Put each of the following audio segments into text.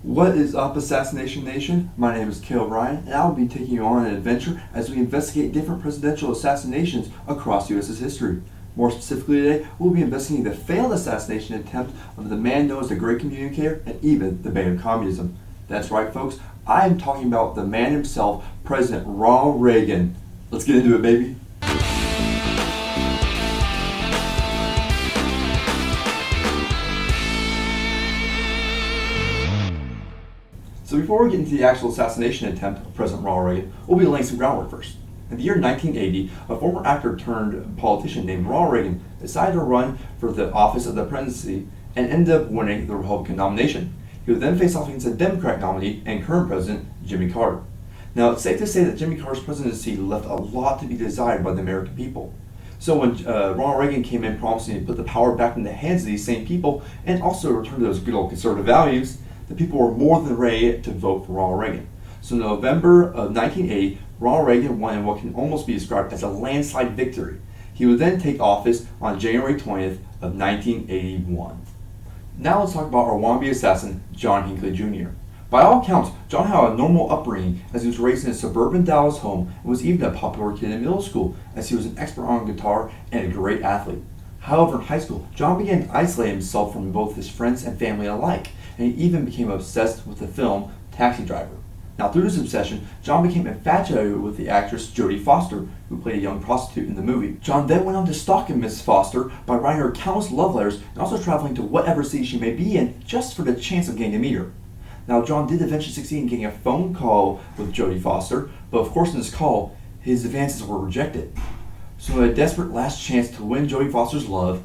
What is up, Assassination Nation? My name is Caleb Ryan, and I'll be taking you on an adventure as we investigate different presidential assassinations across U.S.'s history. More specifically today, we'll be investigating the failed assassination attempt of the man known as the Great Communicator and even the Bane of Communism. That's right, folks. I am talking about the man himself, President Ronald Reagan. Let's get into it, baby. So before we get into the actual assassination attempt of President Ronald Reagan, we'll be laying some groundwork first. In the year 1980, a former actor turned politician named Ronald Reagan decided to run for the office of the presidency and ended up winning the Republican nomination. He would then face off against a Democrat nominee and current president, Jimmy Carter. Now, it's safe to say that Jimmy Carter's presidency left a lot to be desired by the American people. So when Ronald Reagan came in promising to put the power back in the hands of these same people and also return to those good old conservative values, the people were more than ready to vote for Ronald Reagan. So in November of 1980, Ronald Reagan won in what can almost be described as a landslide victory. He would then take office on January 20th of 1981. Now let's talk about our wannabe assassin, John Hinckley Jr. By all accounts, John had a normal upbringing as he was raised in a suburban Dallas home and was even a popular kid in middle school as he was an expert on guitar and a great athlete. However, in high school, John began to isolate himself from both his friends and family alike, and he even became obsessed with the film Taxi Driver. Now, through this obsession, John became infatuated with the actress Jodie Foster, who played a young prostitute in the movie. John then went on to stalk Miss Foster by writing her countless love letters and also traveling to whatever city she may be in just for the chance of getting to meet her. Now, John did eventually succeed in getting a phone call with Jodie Foster, but of course in this call, his advances were rejected. So in a desperate last chance to win Jodie Foster's love,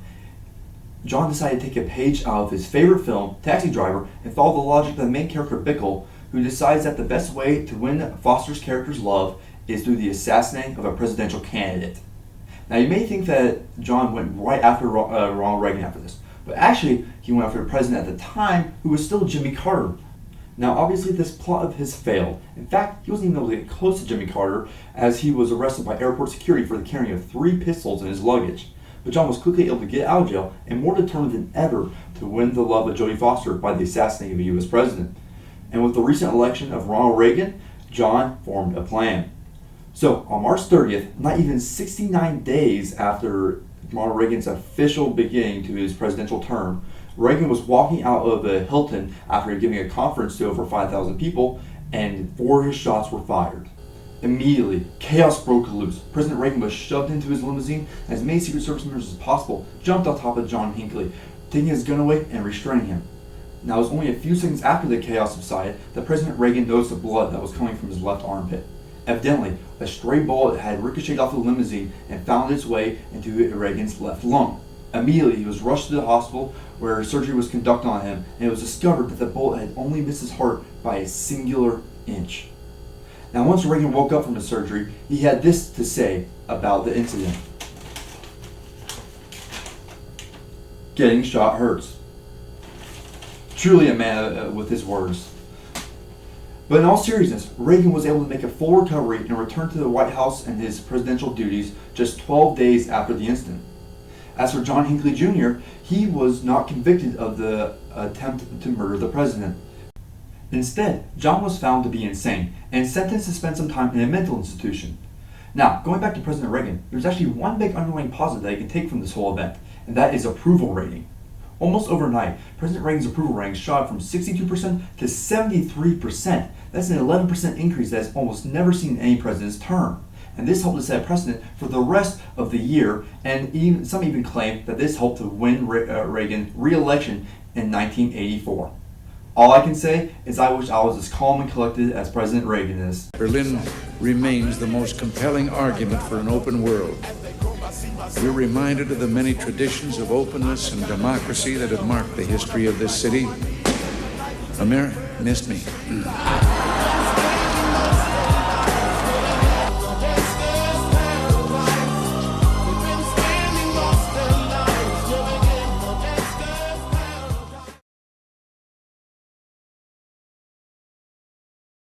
John decided to take a page out of his favorite film, Taxi Driver, and follow the logic of the main character, Bickle, who decides that the best way to win Foster's character's love is through the assassinating of a presidential candidate. Now, you may think that John went right after Ronald Reagan after this, but actually, he went after the president at the time, who was still Jimmy Carter. Now, obviously, this plot of his failed. In fact, he wasn't even able to get close to Jimmy Carter, as he was arrested by airport security for the carrying of 3 pistols in his luggage. But John was quickly able to get out of jail and more determined than ever to win the love of Jodie Foster by the assassinating of a U.S. president. And with the recent election of Ronald Reagan, John formed a plan. So on March 30th, not even 69 days after Ronald Reagan's official beginning to his presidential term, Reagan was walking out of a Hilton after giving a conference to over 5,000 people, and 4 of his shots were fired. Immediately, chaos broke loose. President Reagan was shoved into his limousine, and as many Secret Service members as possible jumped on top of John Hinckley, taking his gun away and restraining him. Now, it was only a few seconds after the chaos subsided that President Reagan noticed the blood that was coming from his left armpit. Evidently, a stray bullet had ricocheted off the limousine and found its way into Reagan's left lung. Immediately, he was rushed to the hospital where surgery was conducted on him, and it was discovered that the bullet had only missed his heart by a singular inch. Now, once Reagan woke up from his surgery, he had this to say about the incident. Getting shot hurts. Truly a man with his words. But in all seriousness, Reagan was able to make a full recovery and return to the White House and his presidential duties just 12 days after the incident. As for John Hinckley Jr., he was not convicted of the attempt to murder the president. Instead, John was found to be insane and sentenced to spend some time in a mental institution. Now, going back to President Reagan, there's actually one big underlying positive that you can take from this whole event, and that is approval rating. Almost overnight, President Reagan's approval rating shot from 62% to 73%. That's an 11% increase that is almost never seen in any president's term. And this helped to set a precedent for the rest of the year, and some even claim that this helped to win Reagan re-election in 1984. All I can say is I wish I was as calm and collected as President Reagan is. Berlin remains the most compelling argument for an open world. We're reminded of the many traditions of openness and democracy that have marked the history of this city. America missed me.